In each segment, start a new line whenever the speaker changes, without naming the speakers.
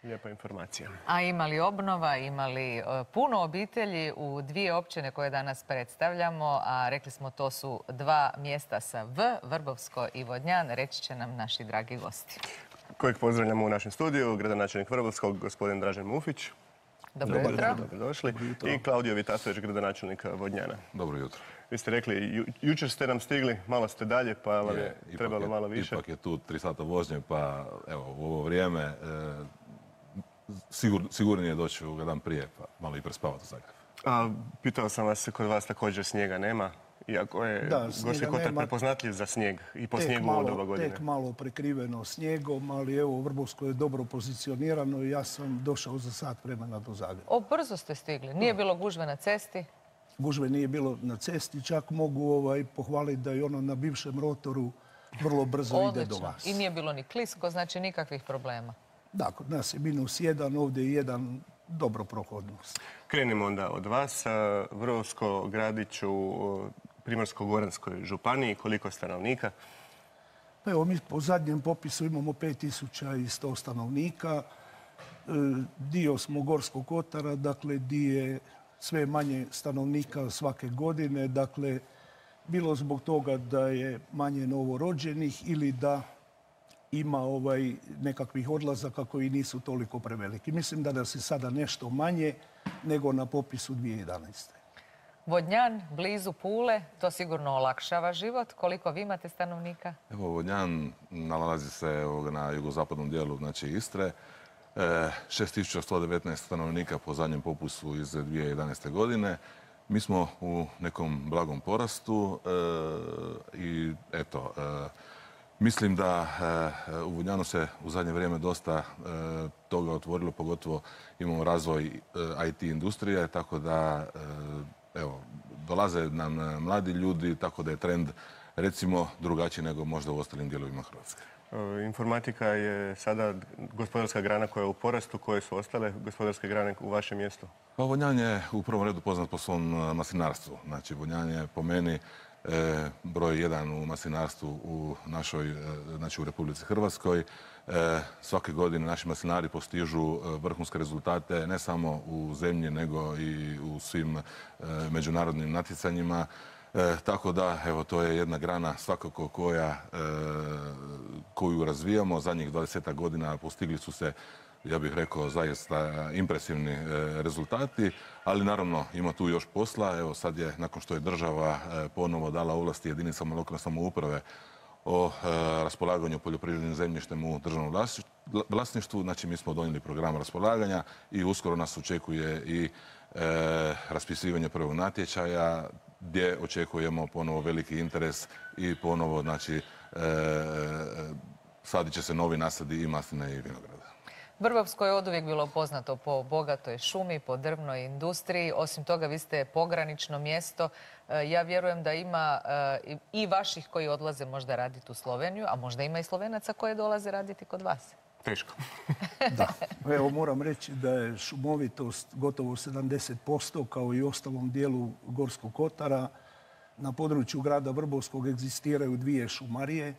Lijepa informacija.
A ima li obnova, ima li puno obitelji u dvije općine koje danas predstavljamo, a rekli smo to su dva mjesta sa V, Vrbovsko i Vodnjan, reći će nam naši dragi gosti.
Kojeg pozdravljamo u našem studiju, gradonačelnik Vrbovskog, gospodin Dražen Mufić.
Dobro jutro.
Dobrodošli. I Klaudio Vitasović, gradonačelnik Vodnjana.
Dobro jutro.
Vi ste rekli, jučer ste nam stigli, malo ste dalje, pa vam je trebalo malo više.
Ipak je tu 3 sata vožnje, pa evo, u ovo vrijeme sigurnije je doći u dan prije, pa malo i prespavati u Zagreb.
Pitao sam vas, kod vas također snijega nema, iako je Gorski kotar prepoznatljiv za snijeg i po snijegu u doba godine.
Tek malo prekriveno snijegom, ali evo, Vrbovsko je dobro pozicionirano i ja sam došao za sat vremena do Zagreba.
Brzo ste stigli, nije bilo gužve na cesti?
Gužve nije bilo na cesti, čak mogu pohvaliti da je ono na bivšem rotoru vrlo brzo ide do vas.
I nije bilo ni klisko, znači nikakvih problema.
Da, kod nas je -1, ovdje je 1, dobro prohodnost.
Krenimo onda od vas. Vrbovsko gradić u Primorsko-goranskoj županiji, koliko stanovnika?
Evo, mi po zadnjem popisu imamo 5100 stanovnika. Dio smo Gorskog kotara, dakle, di je sve manje stanovnika svake godine. Dakle, bilo zbog toga da je manje novorođenih ili da ima nekakvih odlazaka koji nisu toliko preveliki. Mislim da nas je sada nešto manje nego na popisu 2011.
Vodnjan, blizu Pule, to sigurno olakšava život. Koliko vi imate stanovnika?
Evo, Vodnjan nalazi se na jugozapadnom dijelu, znači Istre. 6119 stanovnika po zadnjem popisu iz 2011. godine. Mi smo u nekom blagom porastu i eto, mislim da u Vodnjanu se u zadnje vrijeme dosta toga otvorilo, pogotovo imamo razvoj IT industrije, tako da evo, dolaze nam mladi ljudi, tako da je trend recimo drugačiji nego možda u ostalim dijelovima Hrvatske.
Informatika je sada gospodarska grana koja je u porastu. Koje su ostale gospodarske grane u vašem mjestu?
Pa Vodnjan je u prvom redu poznat po svom maslinarstvu. Znači, Vodnjan je po meni broj 1 u maslinarstvu u našoj, znači u Republici Hrvatskoj. Svake godine naši maslinari postižu vrhunske rezultate ne samo u zemlji nego i u svim međunarodnim natjecanjima. Tako da, evo, to je jedna grana svakako koju razvijamo. Zadnjih 20 godina postigli su se, ja bih rekao, zaista impresivni rezultati, ali naravno ima tu još posla. Evo, sad je, nakon što je država ponovo dala ovlasti jedinicama lokalne samouprave o raspolaganju poljoprivrednim zemljištem u državnom vlasništvu, znači mi smo donijeli program raspolaganja i uskoro nas očekuje i raspisivanje prvog natječaja gdje očekujemo ponovo veliki interes i ponovo, znači, sadit će se novi nasadi i masline i vinograda.
Vrbovsko je oduvijek bilo poznato po bogatoj šumi, po drvnoj industriji. Osim toga, vi ste pogranično mjesto. Ja vjerujem da ima i vaših koji odlaze možda raditi u Sloveniju, a možda ima i Slovenaca koji dolaze raditi kod vas.
Teško.
Da. Evo, moram reći da je šumovitost gotovo 70%, kao i u ostalom dijelu Gorskog kotara. Na području grada Vrbovskog egzistiraju 2 šumarije,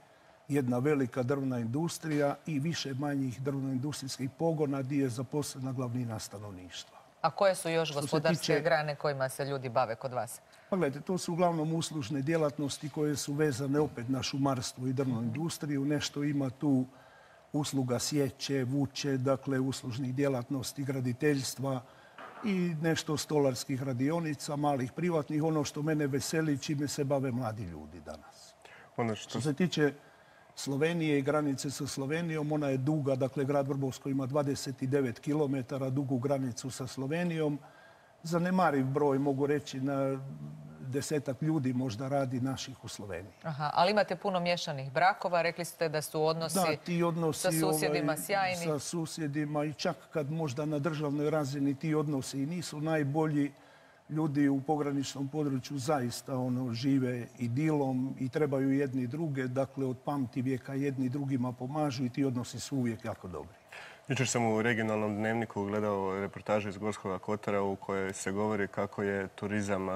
jedna velika drvna industrija i više manjih drvno-industrijskih pogona gdje je zaposlena glavnina stanovništva.
A koje su još gospodarske grane kojima se ljudi bave kod vas?
Pa gledajte, to su uglavnom uslužne djelatnosti koje su vezane opet na šumarstvo i drvnu industriju. Nešto ima tu usluga sječe, vuče, dakle uslužnih djelatnosti, graditeljstva i nešto stolarskih radionica, malih privatnih. Ono što mene veseli, čime se bave mladi ljudi danas. Što se tiče Slovenije i granice sa Slovenijom, ona je duga, dakle grad Vrbovsko ima 29 km dugu granicu sa Slovenijom. Zanemariv broj, mogu reći, na 10-ak ljudi možda radi naših u Sloveniji.
Aha, ali imate puno miješanih brakova, rekli ste da su odnosi sa susjedima sjajni.
Sa susjedima i čak kad možda na državnoj razini ti odnosi i nisu najbolji, ljudi u pograničnom području zaista žive idilom i trebaju jedni druge, dakle od pamti vijeka jedni drugima pomažu i ti odnosi su uvijek jako dobri.
Jučer sam u regionalnom dnevniku gledao reportažu iz Gorskog kotara u kojoj se govori kako je turizam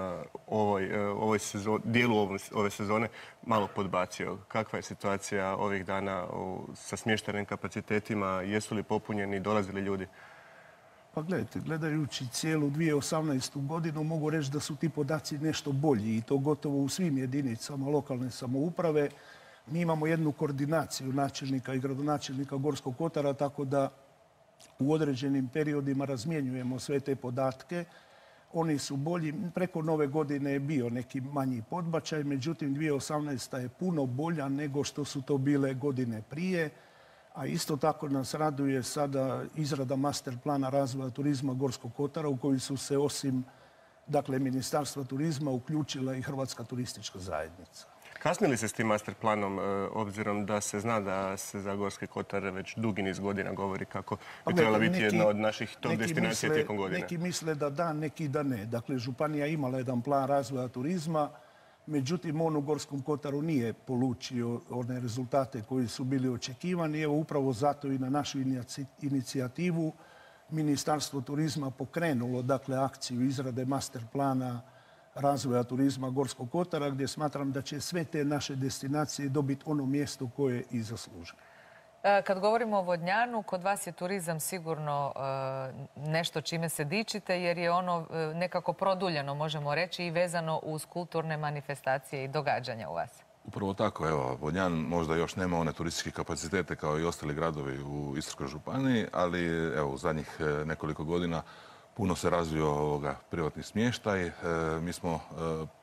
dijelu ove sezone malo podbacio. Kakva je situacija ovih dana sa smještajnim kapacitetima? Jesu li popunjeni, dolazili ljudi?
Pa gledajte, gledajući cijelu 2018. godinu mogu reći da su ti podaci nešto bolji i to gotovo u svim jedinicama lokalne samouprave. Mi imamo jednu koordinaciju načelnika i gradonačelnika Gorskog kotara, tako da u određenim periodima razmjenjujemo sve te podatke. Oni su bolji. Preko nove godine je bio neki manji podbačaj, međutim 2018. je puno bolja nego što su to bile godine prije. A isto tako nas raduje sada izrada master plana razvoja turizma Gorskog kotara u koji su se osim Ministarstva turizma uključila i Hrvatska turistička zajednica.
Kasnili se s tim master planom, obzirom da se zna da se za Gorski kotar već dugi niz godina govori kako bi trebala biti jedna od naših top destinacija tijekom godine?
Neki misle da, neki da ne. Dakle, županija je imala jedan plan razvoja turizma, međutim, on u Gorskom kotaru nije polučio one rezultate koji su bili očekivani. Evo, upravo zato i na našu inicijativu Ministarstvo turizma pokrenulo akciju izrade master plana razvoja turizma Gorskog kotara, gdje smatram da će sve te naše destinacije dobiti ono mjesto koje i zaslužuju.
Kad govorimo o Vodnjanu, kod vas je turizam sigurno nešto čime se dičite, jer je ono nekako produljeno, možemo reći, i vezano uz kulturne manifestacije i događanja u vas.
Upravo tako, evo, Vodnjan možda još nema one turističke kapacitete kao i ostali gradovi u Istarskoj županiji, ali evo, u zadnjih nekoliko godina puno se razvio privatni smještaj. Mi smo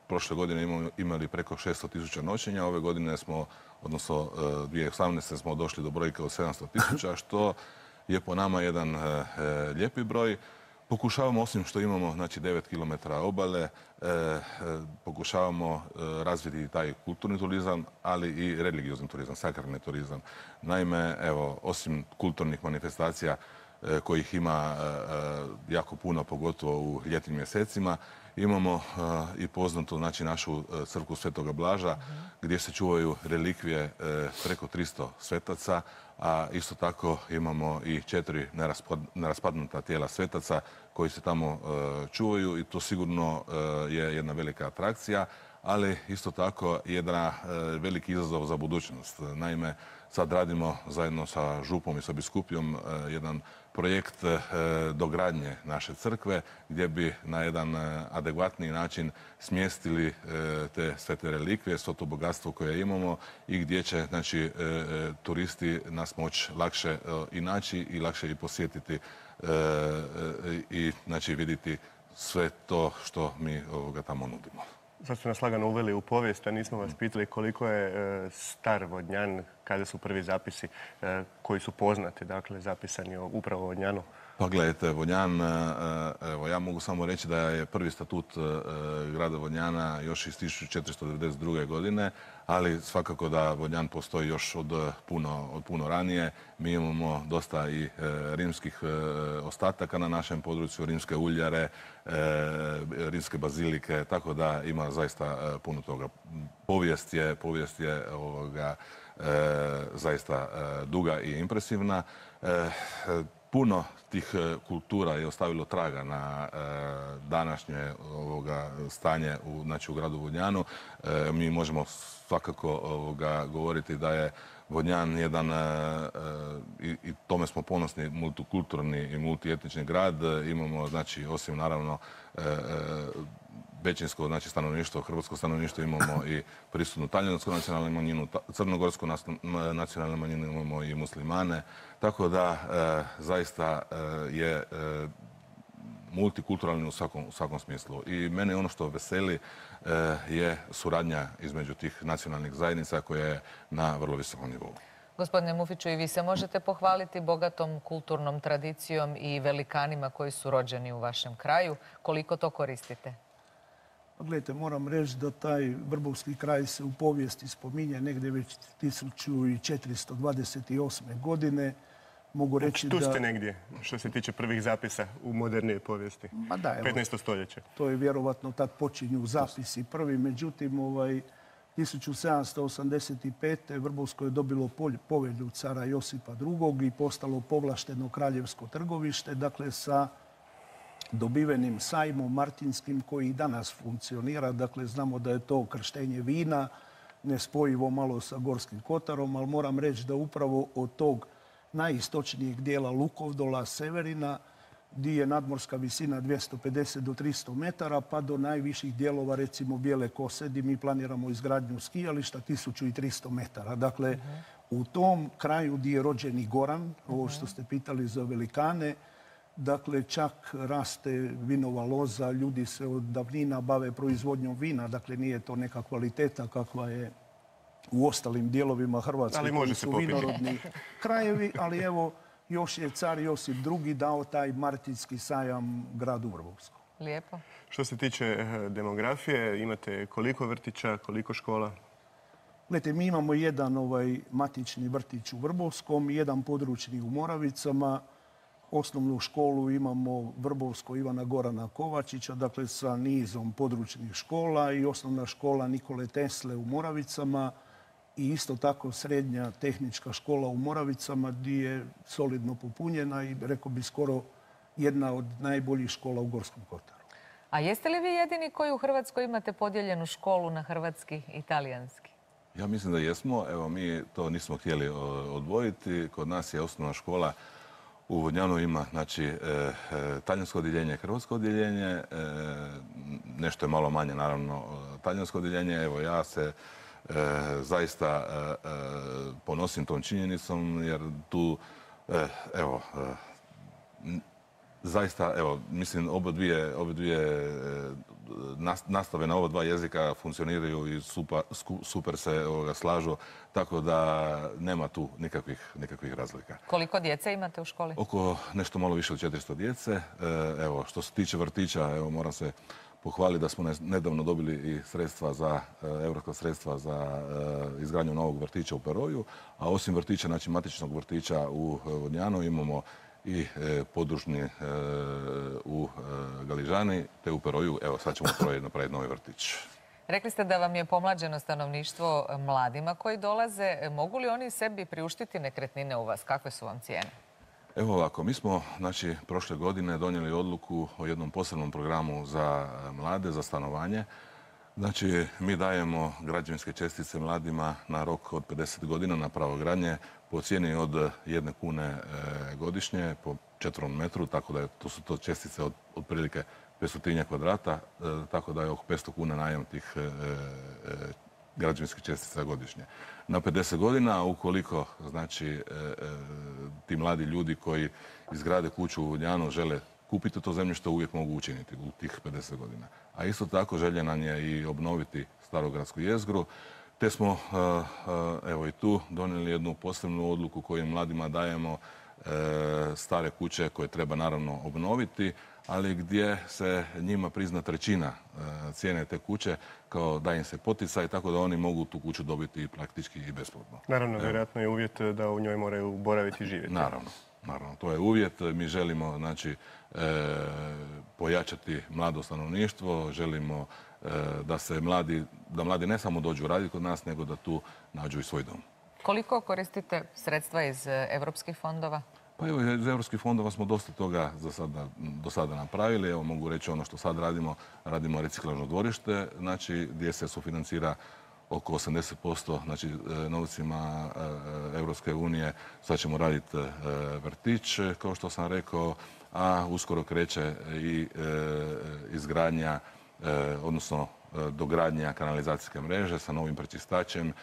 prošle godine imali preko 600.000 noćenja. Ove godine smo, odnosno 2018. smo došli do brojke od 700.000, što je po nama jedan lijepi broj. Pokušavamo, osim što imamo 9 km obale, pokušavamo razviti taj kulturni turizam, ali i religiozni turizam, sakralni turizam. Naime, evo, osim kulturnih manifestacija kojih ima jako puno, pogotovo u ljetnim mjesecima, imamo i poznatu našu crkvu Svetoga Blaža, gdje se čuvaju relikvije preko 300 svetaca, a isto tako imamo i 4 neraspadnuta tijela svetaca koji se tamo čuvaju i to sigurno je jedna velika atrakcija, ali isto tako jedan veliki izazov za budućnost. Naime, sad radimo zajedno sa župom i sa biskupijom jedan projekt dogradnje naše crkve gdje bi na jedan adekvatniji način smjestili te sve te relikvije, svo to bogatstvo koje imamo i gdje će turisti nas moći lakše i naći i lakše i posjetiti i vidjeti sve to što mi tamo nudimo.
Sad su nas lagano uveli u povijest, a nismo vas pitali koliko je star Vodnjan, kada su prvi zapisi koji su poznati, zapisani upravo o Vodnjanu.
Pa gledajte, Vodnjan, evo, ja mogu samo reći da je prvi statut grada Vodnjana još iz 1492. godine, ali svakako da Vodnjan postoji još od puno ranije. Mi imamo dosta i rimskih ostataka na našem području, rimske uljare, rimske bazilike, tako da ima zaista puno toga. Povijest je zaista duga i impresivna. Puno tih kultura je ostavilo traga na današnje stanje u gradu Vodnjanu. Mi možemo svakako govoriti da je Vodnjan jedan, i tome smo ponosni, multikulturni i multietnični grad. Imamo, osim naravno većinsko stanovništvo, hrvatsko stanovništvo, imamo i prisutnu talijansku nacionalnu manjinu, crnogorsku nacionalnu manjinu, imamo i muslimane. Tako da zaista je multikulturalni u svakom smislu. I mene ono što veseli je suradnja između tih nacionalnih zajednica koja je na vrlo visokom nivou.
Gospodine Mufiću, i vi se možete pohvaliti bogatom kulturnom tradicijom i velikanima koji su rođeni u vašem kraju. Koliko to koristite?
Gledajte, moram reći da taj Vrbovski kraj se u povijesti spominje negdje već 1428. godine. Mogu reći
tu ste negdje, što se tiče prvih zapisa u modernije povijesti. 15. stoljeće.
To je vjerovatno tad počinju zapisi prvi. Međutim, 1785. Vrbovsko je dobilo povelju cara Josipa II. I postalo povlašteno kraljevsko trgovište, dakle sa dobivenim sajmom martinskim koji i danas funkcionira. Dakle, znamo da je to krštenje vina, nespojivo malo sa Gorskim kotarom, ali moram reći da upravo od tog najistočnijeg dijela Lukovdola, Severina, gdje je nadmorska visina 250 do 300 metara, pa do najviših dijelova, recimo Bijele Kose, gdje mi planiramo izgradnju skijališta 1300 metara. Dakle, u tom kraju gdje je rođeni Goran, ovo što ste pitali za velikane, dakle, čak raste vinova loza, ljudi se od davnina bave proizvodnjom vina, dakle, nije to neka kvaliteta kakva je u ostalim dijelovima Hrvatske koji su vinorodni krajevi, ali evo, još je car Josip II. Dao taj martinski sajam gradu Vrbovskom.
Lijepo.
Što se tiče demografije, imate koliko vrtića, koliko škola?
Gledajte, mi imamo jedan matični vrtić u Vrbovskom, jedan područni u Moravicama. Osnovnu školu imamo Vrbovsko Ivana Gorana Kovačića, dakle sa nizom područnih škola, i osnovna škola Nikole Tesle u Moravicama i isto tako srednja tehnička škola u Moravicama gdje je solidno popunjena i rekao bi skoro jedna od najboljih škola u Gorskom kotaru.
A jeste li vi jedini koji u Hrvatskoj imate podijeljenu školu na hrvatski i talijanski?
Ja mislim da jesmo. Evo, mi to nismo htjeli odvojiti. Kod nas je osnovna škola u Vodnjanu ima, znači, talijansko odjeljenje i hrvatsko odjeljenje. Nešto je malo manje, naravno, talijansko odjeljenje. Evo, ja se zaista ponosim tom činjenicom, jer tu, evo, zaista, evo, mislim, oba dvije nastave na oba dva jezika funkcioniraju i super se slažu, tako da nema tu nikakvih razlika.
Koliko djece imate u školi?
Oko nešto malo više od 400 djece. Evo, što se tiče vrtića, evo, moram se pohvaliti da smo nedavno dobili i sredstva za, evropska sredstva za izgradnju novog vrtića u Peroju, a osim vrtića, znači matičnog vrtića u Vodnjanu, imamo i podružni u Galižani, te u Peroju. Evo, sad ćemo napraviti novi vrtić.
Rekli ste da vam je pomlađeno stanovništvo mladima koji dolaze. Mogu li oni sebi priuštiti nekretnine u vas? Kakve su vam cijene?
Evo ovako, mi smo, znači, prošle godine donijeli odluku o jednom posebnom programu za mlade, za stanovanje. Znači, mi dajemo građevinske čestice mladima na rok od 50 godina na pravo gradnje po cijeni od 1 kune godišnje po četvrnom metru, tako da to su to čestice od otprilike 500 kvadrata, tako da je oko 500 kuna najam tih građevinskih čestica godišnje. Na 50 godina, ukoliko, znači, ti mladi ljudi koji izgrade kuću u Vodnjanu žele kupiti to zemljište, uvijek mogu učiniti u tih 50 godina. A isto tako želja nam je i obnoviti starogradsku jezgru, te smo, evo i tu, donijeli jednu posebnu odluku koju mladima dajemo, stare kuće koje treba naravno obnoviti, ali gdje se njima prizna trećina cijene te kuće, kao da im se poticaj, tako da oni mogu tu kuću dobiti praktički i besplatno.
Naravno, vjerojatno je uvjet da u njoj moraju boraviti i živjeti.
Naravno, to je uvjet. Mi želimo, znači, pojačati mlado stanovništvo, želimo da mladi ne samo dođu raditi kod nas, nego da tu nađu i svoj dom.
Koliko koristite sredstva iz evropskih fondova?
Pa evo, iz evropskih fondova smo dosta toga do sada napravili. Evo, mogu reći ono što sad radimo reciklažno dvorište, znači gdje se sufinancira oko 80%, znači novcima Europske unije. Sad ćemo raditi vrtić, kao što sam rekao, a uskoro kreće i izgradnja, odnosno dogradnja kanalizacijske mreže sa novim prečistačem,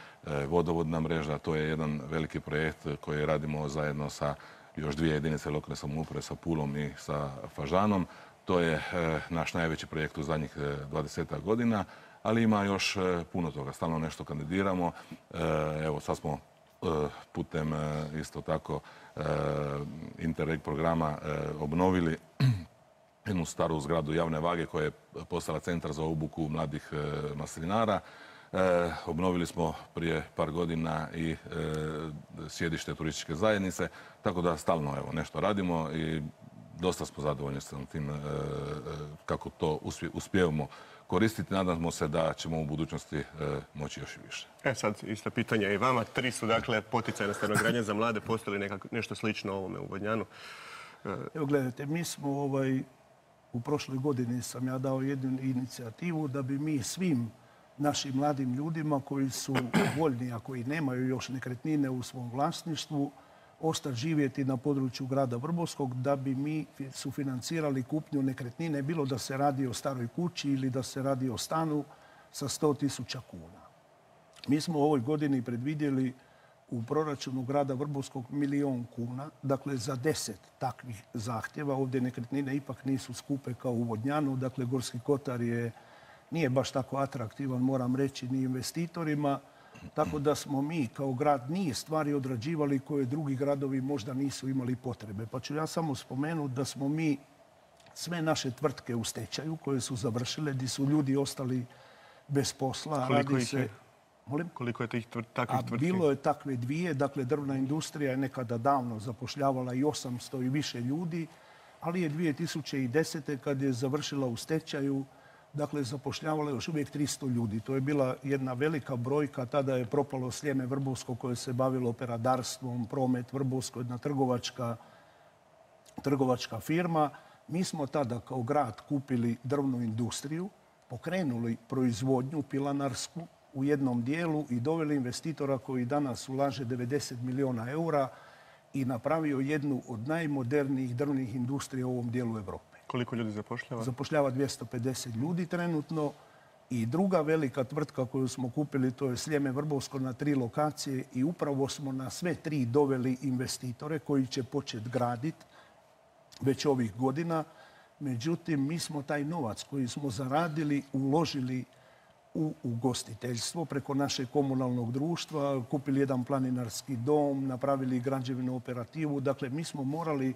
vodovodna mreža. To je jedan veliki projekt koji radimo zajedno sa još dvije jedinice lokalne samouprave, sa Pulom i sa Fažanom. To je naš najveći projekt u zadnjih 20 godina, ali ima još puno toga. Stalno nešto kandidiramo. Evo, sad smo putem isto tako Interreg programa obnovili jednu staru zgradu javne vage koja je postala centar za obuku mladih maslinara. Obnovili smo prije par godina i sjedište turističke zajednice, tako da stalno, evo, nešto radimo i dosta smo zadovoljni sa tim kako to uspijevamo koristiti. Nadamo se da ćemo u budućnosti moći još i više.
Sad isto pitanje i vama. 3 su dakle poticajna stanogradnja za mlade. Postoji li nešto slično ovome u Vodnjanu?
Evo gledajte, mi smo u prošloj godini sam ja dao jednu inicijativu da bi mi svim našim mladim ljudima koji su voljni, a koji nemaju još nekretnine u svom vlasništvu, ostati živjeti na području grada Vrbovskog, da bi mi sufinancirali kupnju nekretnine, bilo da se radi o staroj kući ili da se radi o stanu, sa 100.000 kuna. Mi smo u ovoj godini predvidjeli u proračunu grada Vrbovskog 1 milijun kuna, dakle za 10 takvih zahtjeva. Ovdje nekretnine ipak nisu skupe kao u Vodnjanu, dakle Gorski kotar nije baš tako atraktivan, moram reći, ni investitorima. Tako da smo mi kao grad niz stvari odrađivali koje drugi gradovi možda nisu imali potrebe. Pa ću ja samo spomenuti da smo mi sve naše tvrtke u stečaju koje su završile, gdje su ljudi ostali bez posla.
Koliko ih je? Koliko je takvih tvrtki?
Bilo je takve 2. Dakle, drvna industrija je nekada davno zapošljavala i 800 i više ljudi, ali je 2010. kad je završila u stečaju, dakle, zapošljavala još uvijek 300 ljudi. To je bila jedna velika brojka. Tada je propalo Sljeme Vrbovsko koje se bavilo peradarstvom, Promet Vrbovsko, jedna trgovačka firma. Mi smo tada kao grad kupili drvnu industriju, pokrenuli proizvodnju pilanarsku u jednom dijelu i doveli investitora koji danas ulaže 90 milijuna eura i napravio jednu od najmodernijih drvnih industrija u ovom dijelu Europe.
Koliko ljudi zapošljava?
Zapošljava 250 ljudi trenutno. I druga velika tvrtka koju smo kupili, to je Sljeme Vrbovsko na 3 lokacije i upravo smo na sve 3 doveli investitore koji će početi graditi već ovih godina. Međutim, mi smo taj novac koji smo zaradili uložili u ugostiteljstvo preko našeg komunalnog društva, kupili jedan planinarski dom, napravili građevnu operativu. Dakle, mi smo morali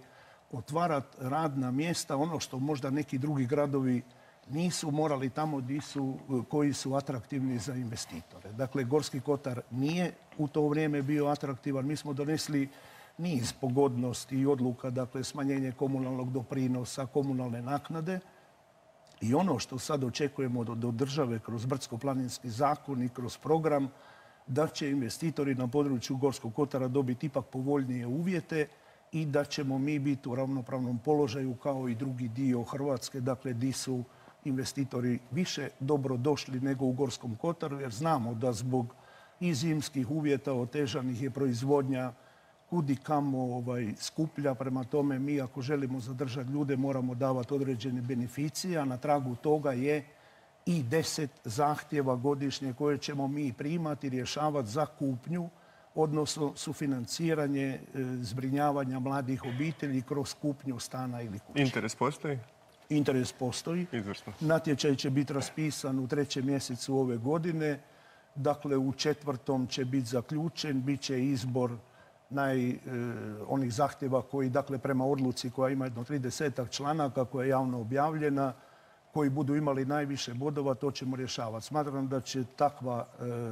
otvarati radna mjesta, ono što možda neki drugi gradovi nisu morali tamo koji su atraktivni za investitore. Dakle, Gorski kotar nije u to vrijeme bio atraktivan. Mi smo donesli niz pogodnosti i odluka, dakle smanjenje komunalnog doprinosa, komunalne naknade. I ono što sad očekujemo od države kroz brdsko-planinski zakon i kroz program, da će investitori na području Gorskog kotara dobiti ipak povoljnije uvjete i da ćemo mi biti u ravnopravnom položaju kao i drugi dio Hrvatske, dakle di su investitori više dobro došli nego u Gorskom kotaru, jer znamo da zbog i zimskih uvjeta otežanih je proizvodnja kud i kamo skuplja. Prema tome, mi ako želimo zadržati ljude moramo davati određene beneficije, a na tragu toga je i 10 zahtjeva godišnje koje ćemo mi primati i rješavati za kupnju, odnosno sufinanciranje zbrinjavanja mladih obitelji kroz kupnju stana ili kuće.
Interes postoji?
Interes postoji.
Izvrsno.
Natječaj će biti raspisan u 3. mjesecu ove godine. Dakle, u 4. će biti zaključen, bit će izbor onih zahtjeva koji, dakle, prema odluci koja ima jedno 30 članaka, koja je javno objavljena, koji budu imali najviše bodova, to ćemo rješavati. Smatram da će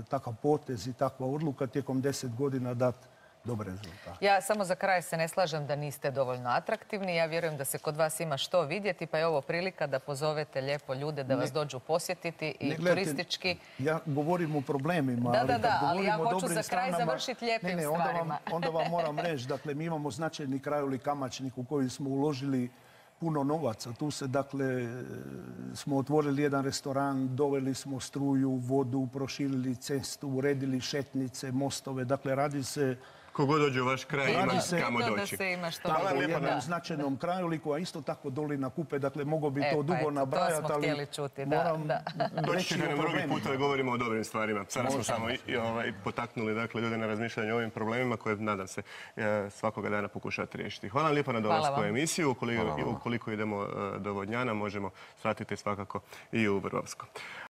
takav potez i takva odluka tijekom 10 godina dati dobre rezultate.
Ja samo za kraj se ne slažem da niste dovoljno atraktivni. Ja vjerujem da se kod vas ima što vidjeti, pa je ovo prilika da pozovete lijepo ljude da vas dođu posjetiti i turistički.
Ja govorim o problemima.
Ali ja hoću za kraj završiti lijepim stvarima.
Onda vam moram reći, dakle, mi imamo značajni krajolik Kamačnik u koji smo uložili puno novaca. Tu se, dakle, smo otvorili jedan restoran, doveli smo struju, vodu, proširili cestu, uredili šetnice, mostove. Dakle, radi se...
Kogod dođe u vaš kraj ima kamo doći.
Hvala u jednom značajnom krajoliku, a isto tako dolina Kupe. Dakle, mogo bi to dugo nabrajati, ali moram
reći o problemima. Drugi puta govorimo o dobrim stvarima. Sada smo samo potaknuli ljude na razmišljanje o ovim problemima koje, nadam se, svakoga dana pokušati riješiti. Hvala lijepo na dolasku u emisiju. Ukoliko idemo do Vodnjana, možemo shvatiti svakako i u Vrbovsko.